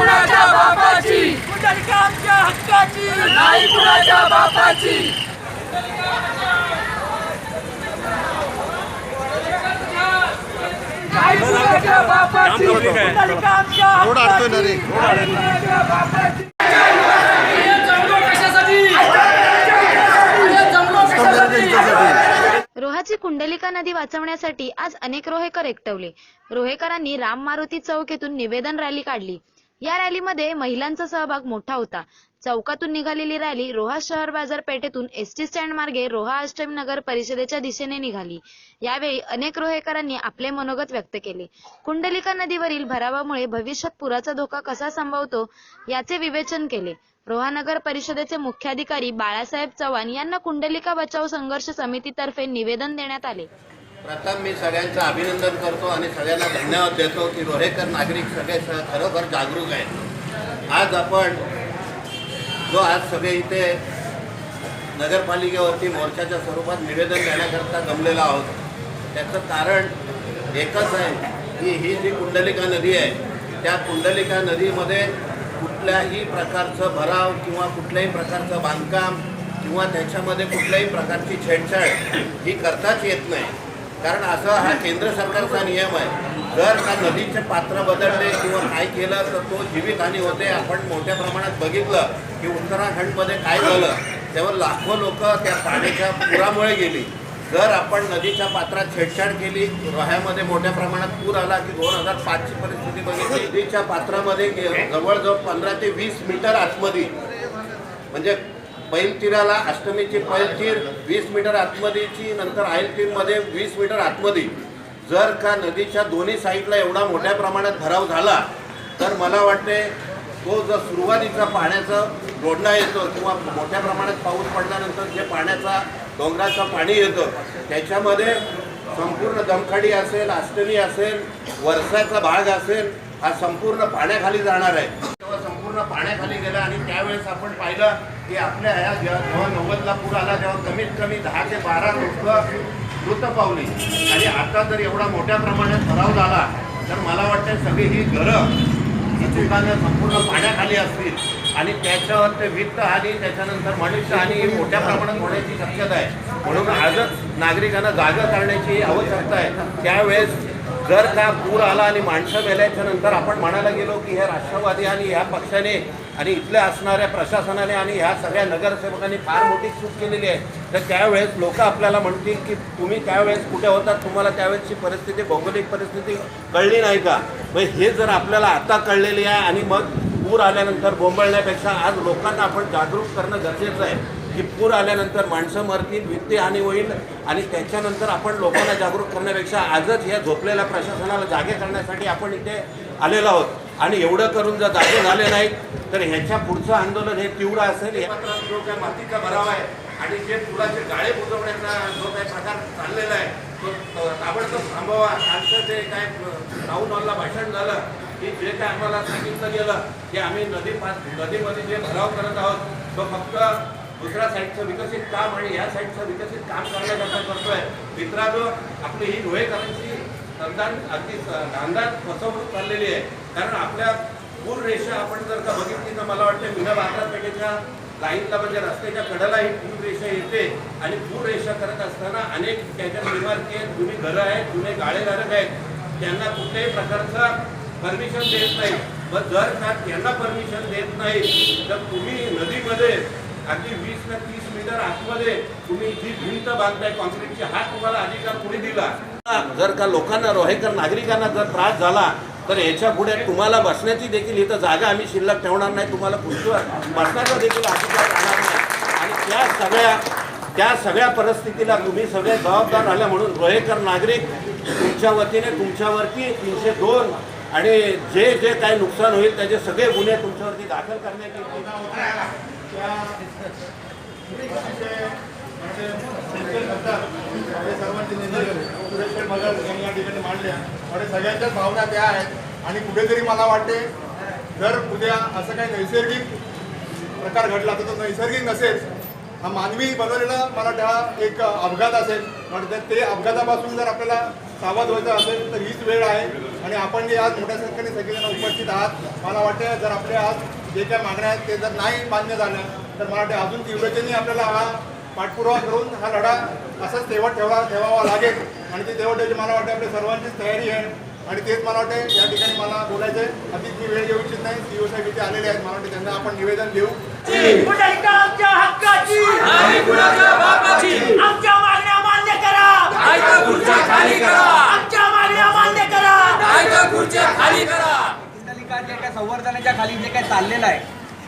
कुणाच्या बापाची, कुंडलिका आमच्या हक्काची, नाही कुणाच्या बापाची. नाही कुणाच्या बापाची, कुंडलिका आमच्या हक्काची. कुणाच्या बापाची. रोहाची कुंडलिका नदी वाचवण्यासाठी आज अनेक रोहेकर एकटवले. रोहेकरांनी राम मारुती चौक येथून निवेदन रॅली काढली. या रॅलीमध्ये महिलांचा सहभाग मोठा होता. चौकातून निघालेली रॅली रोहा शहर बाजारपेठेतून एसटी स्टँड मार्गे रोहा अष्टमी नगर परिषदेच्या दिशेने निघाली. यावेळी अनेक रोहेकरांनी आपले मनोगत व्यक्त केले. कुंडलिका नदीवरील भरावामुळे भविष्यात पुराचा धोका कसा संभवतो याचे विवेचन केले. रोहा नगर परिषदेचे मुख्याधिकारी बाळासाहेब चव्हाण यांना कुंडलिका बचाव संघर्ष समितीतर्फे निवेदन देण्यात आले. प्रथम मी सगळ्यांचं अभिनंदन करतो आणि सगळ्यांना धन्यवाद देतो की रोहेकर नागरिक सगळे खरोखर जागरूक आहेत. आज आपण जो आज सगळे इथे नगरपालिकेवरती मोर्चाच्या स्वरूपात निवेदन देण्याकरता जमलेलो आहोत, त्याचं कारण एकच आहे की ही जी कुंडलिका नदी आहे त्या कुंडलिका नदीमध्ये कुठल्याही प्रकारचं भराव किंवा कुठल्याही प्रकारचं बांधकाम किंवा त्याच्यामध्ये कुठल्याही प्रकारची छेडछाड ही करताच येत नाही. कारण असा हा केंद्र सरकारचा नियम आहे. जर का नदीचे पात्र बदलले किंवा काय केलं तर तो जीवितहानी होते. आपण मोठ्या प्रमाणात बघितलं की उत्तराखंडमध्ये काय झालं, तेव्हा लाखो लोक त्या पाण्याच्या पुरामुळे गेली. जर आपण नदीच्या पात्रात छेडछाड केली, रोह्यामध्ये मोठ्या प्रमाणात पूर आला की 2005ची परिस्थिती बघितली. नदीच्या पात्रामध्ये जवळजवळ 15 ते 20 मीटर आतमध्ये, म्हणजे पैलतीराला अष्टमीची पैलतीर 20 मीटर आतमध्येची, नंतर आयलतीरमध्ये 20 मीटर आतमध्ये जर का नदीच्या दोन्ही साईडला एवढा मोठ्या प्रमाणात भराव झाला तर मला वाटते तो जर सुरुवातीचा पाण्याचा जोडणा येतो किंवा मोठ्या प्रमाणात पाऊस पडल्यानंतर जे पाण्याचा डोंगराचं पाणी येतं त्याच्यामध्ये संपूर्ण दमखाडी असेल, अष्टमी असेल, वर्षाचा भाग असेल, हा संपूर्ण पाण्याखाली जाणार आहे. तेव्हा संपूर्ण पाण्याखाली गेला आणि त्यावेळेस आपण पाहिलं की आपल्या ह्या जेव्हा 90ला पूर आला तेव्हा कमीत कमी 10 ते 12 लोक मृत पावली. आणि आता जर एवढा मोठ्या प्रमाणात भराव झाला तर मला वाटतं सगळी ही घरं ही दुकानं संपूर्ण पाण्याखाली असतील आणि त्याच्यावर ते वित्तहानी त्याच्यानंतर मनुष्यहानी ही मोठ्या प्रमाणात होण्याची शक्यता आहे. म्हणून आजच नागरिकांना जागा करण्याची आवश्यकता आहे. त्यावेळेस जर का पूर आला आणि माणसं मेल्याच्या नंतर आपण म्हणायला गेलो की हे राष्ट्रवादी आणि ह्या पक्षाने आणि इथल्या असणाऱ्या प्रशासनाने आणि ह्या सगळ्या नगरसेवकांनी फार मोठी चूक केलेली आहे, तर त्यावेळेस लोक आपल्याला म्हणतील की तुम्ही त्यावेळेस कुठे होतात, तुम्हाला त्यावेळेसची परिस्थिती, भौगोलिक परिस्थिती कळली नाही का. हे जर आपल्याला आता कळलेली आहे आणि मग पूर आल्यानंतर बोंबळण्यापेक्षा आज लोकांना आपण जागरूक करणं गरजेचं आहे की पूर आल्यानंतर माणसं मरतील, वित्तहानी होईल आणि त्याच्यानंतर आपण लोकांना जागरूक करण्यापेक्षा आजच या झोपलेल्या प्रशासनाला जागे करण्यासाठी आपण इथे आलेलो आहोत. आणि एवढं करून जर जागे झाले नाहीत तर ह्याच्या पुढचं आंदोलन हे तीव्र असेल. जो काय मातीचा भराव आहे आणि जे पुलाचे गाळे बुजवण्याचा जो काही प्रकार चाललेला आहे तो ताबडतोब थांबवा. कालचं जे काय टाऊन हॉलला भाषण झालं की जे काय आम्हाला सांगितलं गेलं की आम्ही नदीमध्ये जे भराव करत आहोत तो फक्त दुसऱ्या साईडचं विकसित काम आणि ह्या साईडचं विकसित काम करण्याकरता करतोय. मित्रांनो, आपली ही रोहेकरांची अगदी अंदाज फसवणूक चाललेली आहे. कारण आपल्या पूर रेषा आपण जर का बघितली तर मला वाटतं मीना बाजारपेठेच्या लाईनला म्हणजे रस्त्याच्या कडेला ही पूर रेषा येते आणि पूर रेषा करत असताना अनेक त्याच्या इमारती आहेत, जुनी घरं आहेत, जुने गाळेधारक आहेत, त्यांना कुठल्याही प्रकारचं परमिशन देत नाही. मग जर का त्यांना परमिशन देत नाही तर तुम्ही नदीमध्ये अगदी 20 ते 30 मीटर आतमध्ये तुम्ही जी भिंत बांधताय कॉन्क्रीटची, हा तुम्हाला अधिकार कुणी दिला. जर का लोकांना, रोहेकर नागरिकांना जर त्रास झाला तर याच्या पुढे तुम्हाला बसण्याची देखील इथं जागा आम्ही शिल्लक ठेवणार नाही, तुम्हाला खुर्चीवर बसण्याचा देखील अधिकार राहणार नाही. आणि त्या सगळ्या परिस्थितीला तुम्ही सगळे जबाबदार राहिला. म्हणून रोहेकर नागरिक तुमच्या वतीने तुमच्यावरती 302 आणि जे काही नुकसान होईल त्याचे सगळे गुन्हे तुमच्यावरती दाखल करण्याची सर्वांचे निर्णय या ठिकाणी मांडल्या आणि सगळ्यांच्याच भावना त्या आहेत. आणि कुठेतरी मला वाटते जर उद्या असं काही नैसर्गिक प्रकार घडला तर तो नैसर्गिक नसेल, हा मानवी बनवलेला मला त्या एक अपघात असेल. म्हणजे ते अपघातापासून जर आपल्याला सावध व्हायचं असेल तर हीच वेळ आहे. आणि आपण जे आज मोठ्या संख्येने सगळेजण उपस्थित आहात, मला वाटतं जर आपले आज जे काय मागण्या आहेत ते जर नाही मान्य झाल्या तर मला वाटते अजून तीव्रतेने आपल्याला हा पाठपुरावा करून हा लढा असाच ठेवावा लागेल. आणि ते ठेवण्याची मला वाटते आपल्या सर्वांचीच तयारी आहे. आणि तेच मला वाटतं या ठिकाणी मला बोलायचं आहे. अधिक मी वेळ घेऊ इच्छित नाही. सीओ साहेब इथे आलेले आहेत, मला वाटतं त्यांना आपण निवेदन देऊ. कुंडलिका आमच्या हक्काची, नाही कुणाच्या बापाची. आमच्या मागण्या मान्य करा, नाही तर खुर्च्या खाली करा. आमच्या मागण्या मान्य करा. नाही तर खुर्च्या खाली करा. कुंडलिका जे काय संवर्धनाच्या खाली जे काय चाललेलं आहे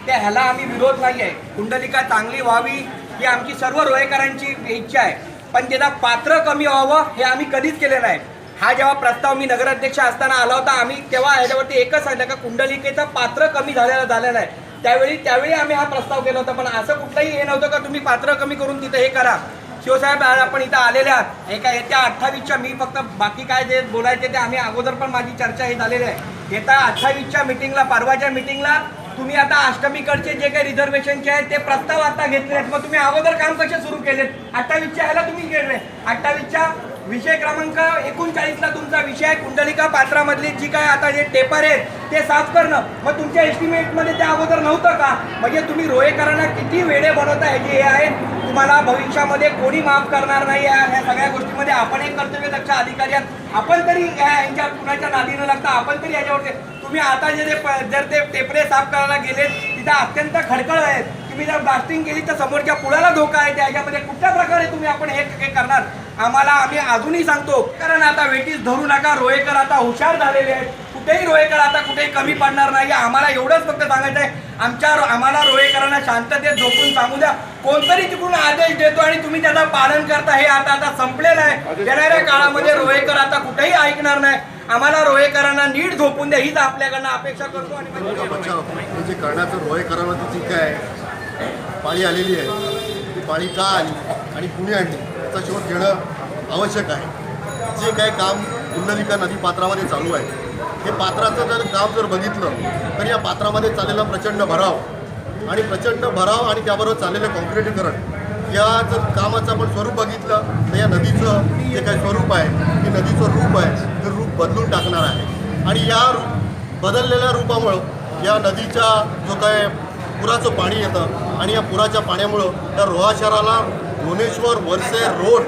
ते ह्याला आम्ही विरोध नाही आहे. कुंडलिका चांगली व्हावी ही आमची सर्व रोहेकरांची इच्छा आहे. पण त्याला पात्र कमी व्हावं हे आम्ही कधीच केलं नाही. हा जेव्हा प्रस्ताव मी नगराध्यक्ष असताना आला होता, आम्ही तेव्हा ह्याच्यावरती एकच सांगितलं का कुंडलिकेचं पात्र कमी झालेलं आहे. त्यावेळी आम्ही हा प्रस्ताव केला होता. पण असं कुठलंही हे नव्हतं का तुम्ही पात्र कमी करून तिथं हे करा. शिवसाहेब आपण इथं आलेले आहात एका येत्या 28च्या, मी फक्त बाकी काय जे बोलायचे ते आम्ही अगोदर पण माझी चर्चा हे झालेली आहे. येत्या 28च्या मिटिंगला, परवाच्या मिटिंगला तुम्ही आता अष्टमीकडचे जे काही रिझर्वेशनचे आहेत ते प्रस्ताव आता घेतले आहेत. मग तुम्ही अगोदर काम कसे सुरू केलेत? 28च्या ह्याला तुम्ही गेले. 28च्या विषय क्रमांक 39ला तुमचा विषय आहे कुंडलिका पात्रामधली जी काय आता जे टेपर आहेत ते साफ करणं. मग तुमच्या एस्टिमेटमध्ये ते अगोदर नव्हतं का? म्हणजे तुम्ही रोहेकरांना किती वेडे बनवता हे जे आहे. तुम्हाला भविष्यामध्ये कोणी माफ करणार नाही. ह्या सगळ्या गोष्टीमध्ये आपण एक कर्तव्यदक्ष अधिकारी आहात. आपण तरी यांच्या कुणाच्या नादीनं लागता आपण तरी याच्यावरती तुम्ही आता जर ते टेपरे साफ करायला गेलेत तिथं अत्यंत खडखळ आहेत. तुम्ही जर ब्लास्टिंग केली तर समोरच्या पुलाला धोका आहे. त्याच्यामध्ये कुठल्या प्रकारे तुम्ही आपण हे करणार? आम्ही अजूनही सांगतो, कारण आता वेटीस धरू नका. रोहेकर आता हुशार झालेले आहेत. कुठेही रोहेकर आता कुठेही कमी पडणार नाही. आम्हाला एवढंच फक्त सांगायचं आहे, आम्हाला रोहेकरांना शांततेत झोपून सांगू द्या. कोणतरी तिकडून आदेश देतो आणि तुम्ही त्याचं पालन करता हे आता संपलेलं आहे. येणाऱ्या काळामध्ये रोहेकर आता कुठेही ऐकणार नाही. आम्हाला रोहेकरांना नीट झोपून द्या हीच आपल्याकडनं अपेक्षा करतो. आणि बचाव म्हणजे करण्याचं रोहेकरांना जी काय पाळी आलेली आहे ती पाळी का आली आणि कुणी आणली याचा शोध घेणं आवश्यक आहे. जे काय काम कुंडलिका नदी पात्रामध्ये चालू आहे हे पात्राचं जर काम जर बघितलं तर या पात्रामध्ये चाललेला प्रचंड भराव आणि त्याबरोबर चाललेलं कॉन्क्रिटीकरण या जर कामाचं आपण स्वरूप बघितलं तर या नदीचं जे काही स्वरूप आहे ते नदीचं रूप आहे ते रूप बदलून टाकणार आहे. आणि या बदललेल्या रूपामुळं या नदीच्या जो काय पुराचं पाणी येतं आणि या पुराच्या पाण्यामुळं त्या रोहा शहराला भुवनेश्वर, वरसे, रोड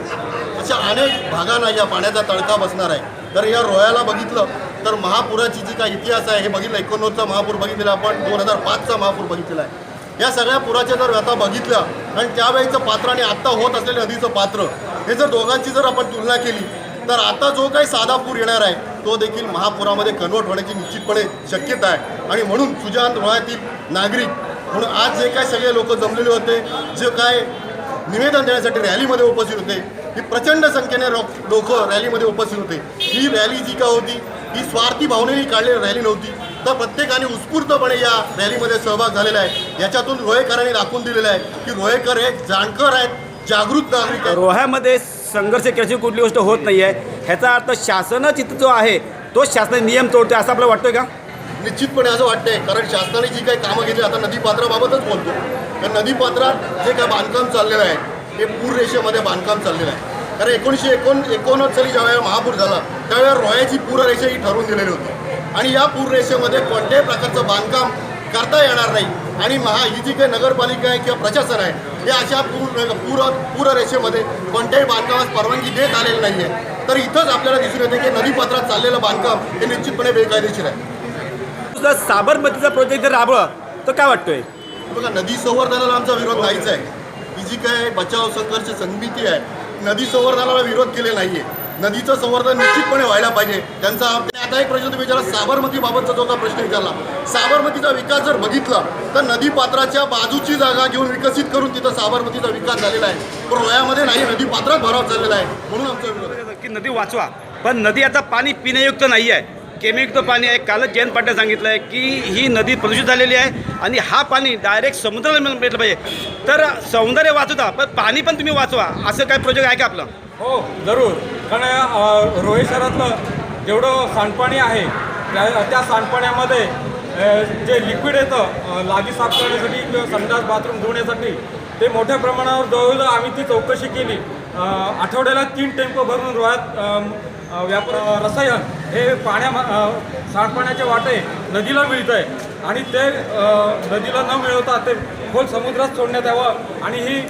अशा अनेक भागांना या पाण्याचा तडका बसणार आहे. तर या रोह्याला बघितलं तर महापुराची जी काय इतिहास आहे हे बघितलं. 89चा महापूर बघितलेला आपण, 2005चा महापूर बघितलेला आहे. या सगळ्या पुराच्या जर व्यथा बघितल्या आणि त्यावेळीचं पात्र आणि आत्ता होत असलेलं नदीचं पात्र हे जर दोघांची जर आपण तुलना केली तर आता जो काही साधा पूर येणार आहे तो देखील महापुरामध्ये कन्वर्ट होण्याची निश्चितपणे शक्यता आहे. आणि म्हणून सुजान रोह्यातील नागरिक म्हणून आज जे काय सगळे लोक जमलेले होते, जे काय निवेदन देण्यासाठी रॅलीमध्ये उपस्थित होते, ही प्रचंड संख्येने लोक रॅलीमध्ये उपस्थित होते. ही रॅली जी का होती ही स्वार्थी भावनेने काढलेली रॅली नव्हती, तर प्रत्येकाने उत्स्फूर्तपणे या रॅलीमध्ये सहभाग झालेला आहे. याच्यातून रोहेकरांनी दाखवून दिलेलं आहे की रोहेकर हे जाणकार आहेत, जागृत नागरिक आहेत. रोह्यामध्ये संघर्ष केल्याची कुठली गोष्ट होत नाही आहे ह्याचा अर्थ शासनच इथं जो आहे तो शासनाचे नियम तोडतोय असं आपल्याला वाटतोय का? निश्चितपणे असं वाटतंय, कारण शासनाने जी काही कामं घेतली, आता नदीपात्राबाबतच बोलतो, कारण नदीपात्रात जे काय बांधकाम चाललेलं आहे हे पूर रेषेमध्ये बांधकाम चाललेलं आहे. कारण 1989 साली ज्यावेळेला महापूर झाला त्यावेळेला रोह्याची पूररेषा ही ठरवून दिलेली होती आणि या पूररेषेमध्ये कोणत्याही प्रकारचं बांधकाम करता येणार नाही. आणि ही जी काही नगरपालिका आहे किंवा प्रशासन आहे हे अशा पूररेषेमध्ये कोणत्याही बांधकामास परवानगी देत आलेली नाही आहे. तर इथंच आपल्याला दिसून येते की नदीपात्रात चाललेलं बांधकाम हे निश्चितपणे बेकायदेशीर आहे. साबरमतीचा प्रोजेक्ट जर राबवला तर काय वाटतोय? बघा, नदी संवर्धनाला आमचा विरोध नाहीच आहे. ही जी काय बचाव संघर्ष समिती आहे नदी संवर्धनाला विरोध केले नाही आहे. नदीचं संवर्धन निश्चितपणे व्हायला पाहिजे. त्यांचा आता एक प्रश्न विचारला, साबरमतीबाबतचा जो का प्रश्न विचारला, साबरमतीचा विकास जर बघितला तर नदीपात्राच्या बाजूची जागा घेऊन विकसित करून तिथं साबरमतीचा विकास झालेला आहे. पण रोह्यामध्ये नाही, नदीपात्रात भराव चाललेला आहे. म्हणून आमचा विरोध की नदी वाचवा, पण नदी आता पाणी पिण्यायुक्त नाही आहे, केमिकयुक्त पाणी आहे. कालच जयंत पाटील सांगितलं आहे की ही नदी प्रदूषित झालेली आहे आणि हा पाणी डायरेक्ट समुद्राला भेटलं पाहिजे. तर सौंदर्य वाचवता पण पाणी पण तुम्ही वाचवा, असं काय प्रोजेक्ट आहे का आपलं? हो, जरूर. कारण रोहे शहरातलं जेवढं सांडपाणी आहे त्या सांडपाण्यामध्ये जे लिक्विड येतं लादी साफ करण्यासाठी किंवा संडास बाथरूम धुण्यासाठी ते मोठ्या प्रमाणावर जवळजवळ आम्ही ती चौकशी केली. आठवड्याला 3 टेम्पो भरून रोह्यात रसायन हे सांडपाण्याच्या वाटे नदीला मिळतं आहे आणि ते नदीला न मिळवता ते खोल समुद्रात सोडण्यात यावं आणि ही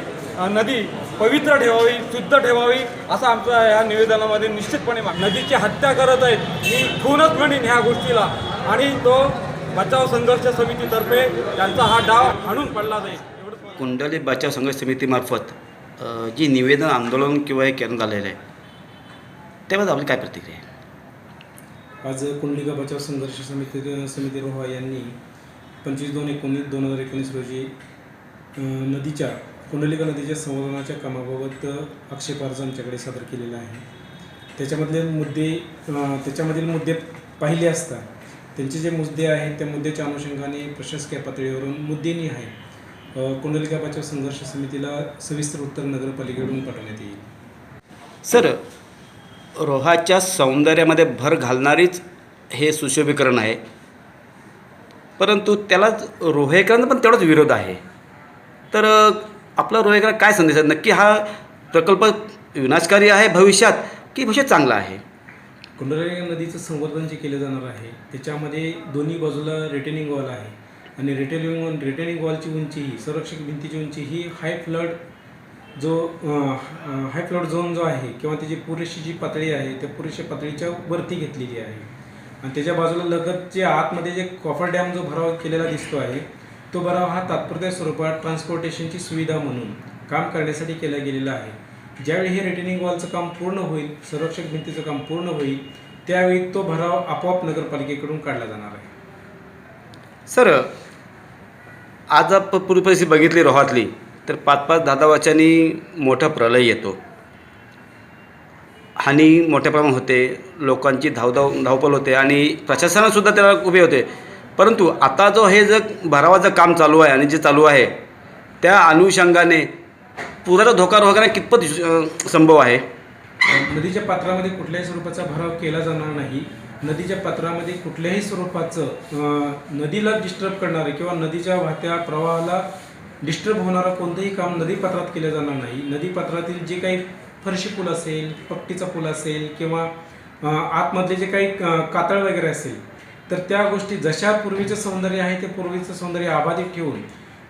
नदी पवित्र ठेवावी, शुद्ध ठेवावी असं आमचं या निवेदनामध्ये निश्चितपणे नदीची हत्या करत आहेत. मी खूनच म्हणीन ह्या गोष्टीला आणि तो बचाव संघर्ष समितीतर्फे त्यांचा हा डाव हाणून पडला जाईल. कुंडली बचाव संघर्ष समितीमार्फत जी निवेदन आंदोलन किंवा हे करण्यात आलेलं आहे त्याबद्दल आपली काय प्रतिक्रिया आहे? आज कुंडलिका बचाव संघर्ष समिती रोहा यांनी 25/2/2019 रोजी कुंडलिका नदीच्या संवर्धनाच्या कामाबाबत आक्षेप अर्ज आमच्याकडे सादर केलेला आहे. त्याच्यामधील मुद्दे पाहिले असता त्यांचे जे मुद्दे आहेत त्या मुद्द्याच्या अनुषंगाने प्रशासकीय पातळीवरून मुद्देनी आहे कुंडलिका बचाव संघर्ष समितीला सविस्तर उत्तर नगरपालिकेकडून पाठवण्यात येईल. सर, रोहाच्या सौंदर्यामध्ये भर घालणारीच हे सुशोभीकरण आहे, परंतु त्यालाच रोहेकरांचा पण तेवढाच विरोध आहे. तर आपला रोहेकर काय संदेश आहे? नक्की हा प्रकल्प विनाशकारी आहे भविष्यात की भविष्यात चांगला आहे? कुंडलिका नदीचं संवर्धन जे केलं जाणार आहे त्याच्यामध्ये दोन्ही बाजूला रिटेनिंग वॉल आहे आणि रिटेनिंग वॉलची उंची ही संरक्षक भिंतीची उंची ही हाय फ्लड झोन जो आहे किंवा त्याची पुरेशी जी पातळी आहे त्या पुरेशा पातळीच्या वरती घेतलेली आहे आणि त्याच्या बाजूला लगत जे आतमध्ये जे कॉफर डॅम जो भराव केलेला दिसतो आहे तो भराव हा तात्पुरत्या स्वरूपात ट्रान्सपोर्टेशनची सुविधा म्हणून काम करण्यासाठी केला गेलेला आहे. ज्यावेळी हे रिटेनिंग वॉलचं काम पूर्ण होईल, संरक्षक भिंतीचं काम पूर्ण होईल, त्यावेळी तो भराव आपोआप नगरपालिकेकडून काढला जाणार आहे. सर, आज पूर्वी परिस्थिती बघितली रोहातली तर 5-5, 10-10 वर्षांनी मोठा प्रलय येतो, हानी मोठ्या प्रमाणात होते, लोकांची धावपळ होते आणि प्रशासनासुद्धा त्याला उभे होते. परंतु आता जो हे भरावाचं काम चालू आहे आणि जे चालू आहे त्या अनुषंगाने पुराचा धोका रोखण्यास कितपत संभव आहे? नदीच्या पात्रामध्ये कुठल्याही स्वरूपाचा भराव केला जाणार नाही. नदीच्या पात्रामध्ये कुठल्याही स्वरूपाचं नदीला डिस्टर्ब करणारे किंवा नदीच्या वाहत्या प्रवाहाला डिस्टर्ब होणारं कोणतंही काम नदीपात्रात केलं जाणार नाही. नदीपात्रातील जे काही फरशी पूल असेल, पट्टीचा पूल असेल किंवा आतमधले जे काही कातळ वगैरे असेल तर त्या गोष्टी जशा पूर्वीचं सौंदर्य आहे ते पूर्वीचं सौंदर्य अबाधित ठेवून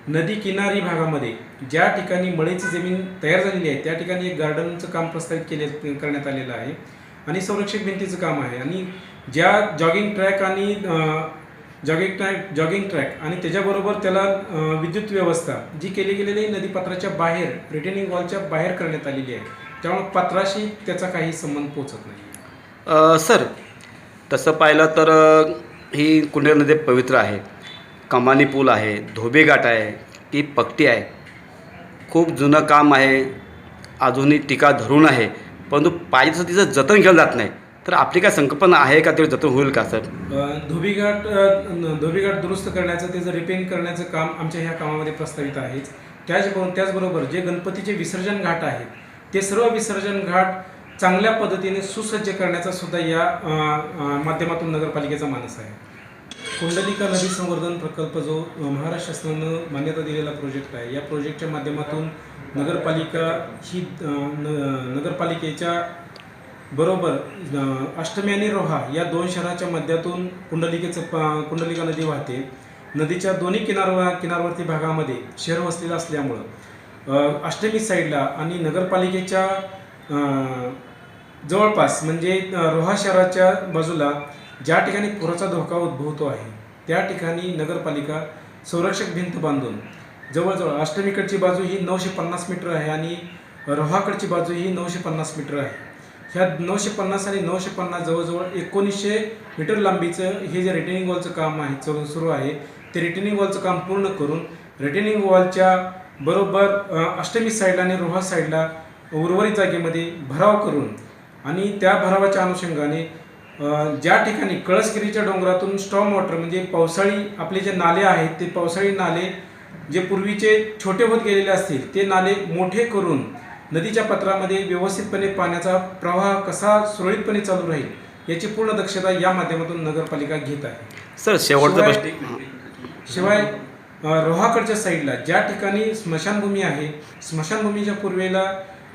नदी किनारी भागामध्ये ज्या ठिकाणी मळीची जमीन तयार झालेली आहे त्या ठिकाणी एक गार्डनचं काम प्रस्तावित करण्यात आलेलं आहे आणि संरक्षक भिंतीचं काम आहे आणि ज्या जॉगिंग ट्रॅक आणि त्याच्याबरोबर त्याला विद्युत व्यवस्था जी केली गेलेली नदीपात्राच्या बाहेर रिटेनिंग वॉलच्या बाहेर करण्यात आलेली आहे. त्यामुळे पात्राशी त्याचा काही संबंध पोचत नाही. सर, तसं पाहिलं तर ही कुंडलिका नदी पवित्र आहे. कमानी पूल आहे, धोबीघाट आहे, ती पट्टी आहे, खूप जुनं काम आहे, अजूनही टीका धरून आहे, परंतु पाहिजे तसं तिचं जतन केलं जात नाही. तर आपली काय संकल्पना आहे का ते जतन होईल का सर? धोबीघाट दुरुस्त करण्याचं त्याचं रिपेअरिंग करण्याचं काम आमच्या ह्या कामामध्ये प्रस्तावित आहेच. त्याचबरोबर जे गणपतीचे विसर्जन घाट आहेत ते सर्व विसर्जन घाट चांगल्या पद्धतीने सुसज्ज करण्याचा सुद्धा या माध्यमातून नगरपालिकेचा मानस आहे. कुंडलिका नदी संवर्धन प्रकल्प जो महाराष्ट्र शासनानं मान्यता दिलेला प्रोजेक्ट आहे, या प्रोजेक्टच्या माध्यमातून नगरपालिकेच्या बरोबर अष्टमी आणि रोहा या 2 शहराच्या मध्यातून कुंडलिका नदी वाहते. नदीच्या दोन्ही किनारवर्ती भागामध्ये शहर वसलेलं असल्यामुळं अष्टमी साईडला आणि नगरपालिकेच्या जवळपास म्हणजे रोहा शहराच्या बाजूला ज्या ठिकाणी पुराचा धोका उद्भवतो आहे त्या ठिकाणी नगरपालिका संरक्षक भिंत बांधून जवळजवळ अष्टमीकडची बाजू ही 950 मीटर आहे आणि रोहाकडची बाजू ही 950 मीटर आहे. ह्या 950 आणि 950 जवळजवळ 1900 मीटर लांबीचं हे जे रिटेनिंग वॉलचं काम आहे सुरू आहे ते रिटेनिंग वॉलचं काम पूर्ण करून रिटेनिंग वॉलच्या बरोबर अष्टमी साईडला आणि रोहा साईडला उर्वरित जागेमध्ये भराव करून आणि त्या भरावाच्या अनुषंगाने ज्या ठिकाणी कळसगिरीच्या डोंगरातून स्टॉर्म वॉटर म्हणजे पावसाळी आपले जे नाले आहेत ते पावसाळी नाले जे पूर्वीचे छोटे होत गेलेले असतील ते नाले मोठे करून नदीच्या पात्रामध्ये व्यवस्थितपणे पाण्याचा प्रवाह कसा सुरळीतपणे चालू राहील याची पूर्ण दक्षता या माध्यमातून नगरपालिका घेत आहे. सर, शेवटचा प्रश्न. शिवाय रोहाकडच्या साईडला ज्या ठिकाणी स्मशानभूमी आहे, स्मशानभूमीच्या पूर्वेला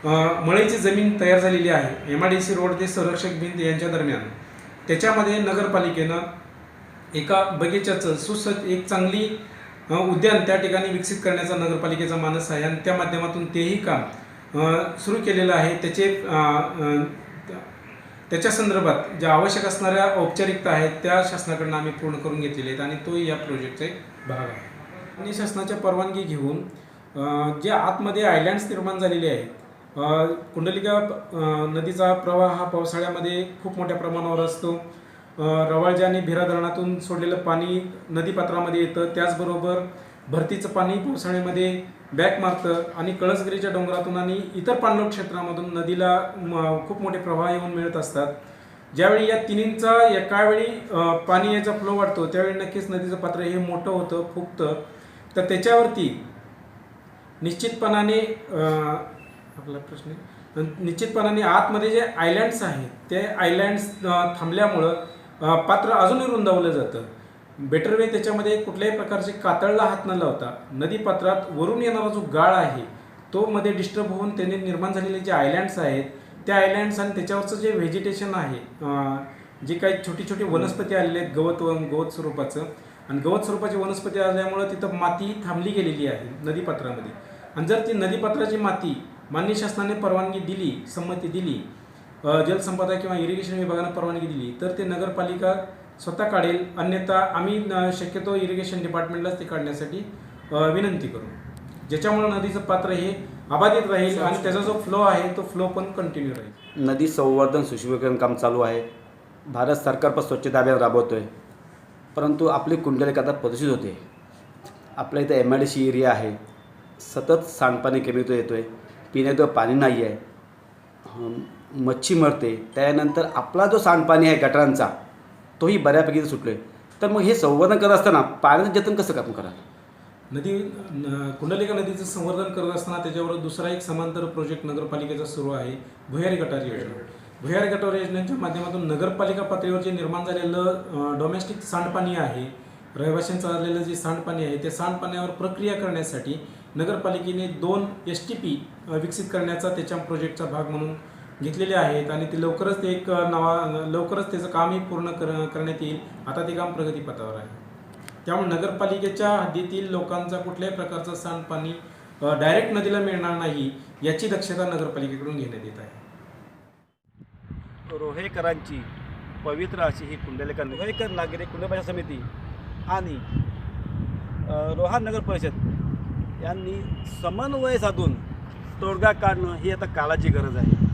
मळईची जमीन तयार झालेली आहे MIDC रोड ते संरक्षक भिंत यांच्या दरम्यान. त्याच्यामध्ये नगरपालिकेनं एका बगीच्याचं सुसज्ज एक चांगली उद्यान त्या ठिकाणी विकसित करण्याचा नगरपालिकेचा मानस आहे आणि त्या माध्यमातून तेही काम सुरू केलेलं आहे. त्याच्या संदर्भात ज्या आवश्यक असणाऱ्या औपचारिकता आहेत त्या शासनाकडून आम्ही पूर्ण करून घेतलेल्या आहेत आणि तोही या प्रोजेक्टचा एक भाग आहे. आणि शासनाच्या परवानगी घेऊन जे आतमध्ये आयलँड्स निर्माण झालेले आहेत, कुंडलिका नदीचा प्रवाह हा पावसाळ्यामध्ये खूप मोठ्या प्रमाणावर असतो. रवाळजा आणि भिरा धरणातून सोडलेलं पाणी नदीपात्रामध्ये येतं. त्याचबरोबर भरतीचं पाणी पावसाळ्यामध्ये बॅक मारतं आणि कळसगिरीच्या डोंगरातून आणि इतर पाणलोट क्षेत्रामधून नदीला खूप मोठे प्रवाह येऊन मिळत असतात. ज्यावेळी या तिन्हींचा एकावेळी पाणी याचा फ्लो वाढतो त्यावेळी नक्कीच नदीचं पात्र हे मोठं होतं, फुगतं. तर त्याच्यावरती निश्चितपणाने आपला प्रश्न निश्चितपणाने आतमध्ये जे आयलँड्स आहेत ते आयलँड्स थांबल्यामुळं पात्र अजूनही रुंदावलं जातं. बेटर वे त्याच्यामध्ये कुठल्याही प्रकारचे कातळला हात न लावता नदीपात्रात वरून येणारा जो गाळ आहे तो मध्ये डिस्टर्ब होऊन त्याने निर्माण झालेले जे आयलँड्स आहेत त्या आयलँड्स आणि त्याच्यावरचं जे व्हेजिटेशन आहे, जे काही छोटी छोटी वनस्पती आलेले आहेत गवत स्वरूपाचं आणि गवत स्वरूपाची वनस्पती आल्यामुळं तिथं माती थांबली गेलेली आहे नदीपात्रामध्ये. आणि जर ती नदीपात्राची माती माननीय शासनाने परवानगी दिली, संमती दिली, जलसंपदा किंवा इरिगेशन विभागानं परवानगी दिली तर ते नगरपालिका स्वतः काढेल. अन्यथा आम्ही शक्यतो इरिगेशन डिपार्टमेंटलाच ते काढण्यासाठी विनंती करू, ज्याच्यामुळे नदीचं पात्र हे अबाधित राहील आणि त्याचा जो फ्लो आहे तो फ्लो पण कंटिन्यू राहील. नदी संवर्धन सुशोभीकरण काम चालू आहे. भारत सरकार पण स्वच्छता अभियान राबवतो आहे, परंतु आपली कुंडलिका आता प्रदूषित होते. आपल्या इथं MIDC एरिया आहे, सतत सांडपाणी केमिकल येतो आहे, पिण्याचं पाणी नाही आहे, मच्छी मरते. त्यानंतर आपला जो सांडपाणी आहे गटारांचा तोही बऱ्यापैकी सुटलो आहे. तर मग हे संवर्धन करत असताना पाण्याचं जतन कसं काम कराल? कुंडलिका नदीचं संवर्धन करत असताना त्याच्यावर दुसरा एक समांतर प्रोजेक्ट नगरपालिकेचा सुरू आहे, भुयारी गटार योजना. भुयारी गटार योजनेच्या माध्यमातून नगरपालिका पातळीवर जे निर्माण झालेलं डोमेस्टिक सांडपाणी आहे, रहिवाशांचं आलेलं जे सांडपाणी आहे त्या सांडपाण्यावर प्रक्रिया करण्यासाठी नगरपालिकेने 2 STP विकसित करण्याचा त्याच्या प्रोजेक्टचा भाग म्हणून घेतलेले आहेत आणि ते लवकरच त्याचं कामही पूर्ण करण्यात येईल. आता ते काम प्रगतीपथावर आहे. त्यामुळे नगरपालिकेच्या हद्दीतील लोकांचा कुठल्याही प्रकारचं सांडपाणी डायरेक्ट नदीला मिळणार नाही याची दक्षता नगरपालिकेकडून घेण्यात येत आहे. रोहेकरांची पवित्र अशी ही कुंडलिका रोहेकर नागरिक कुंडलिका समिती आणि रोहा नगर परिषद यांनी समन्वय साधून तोडगा काढणं ही आता काळाची गरज आहे.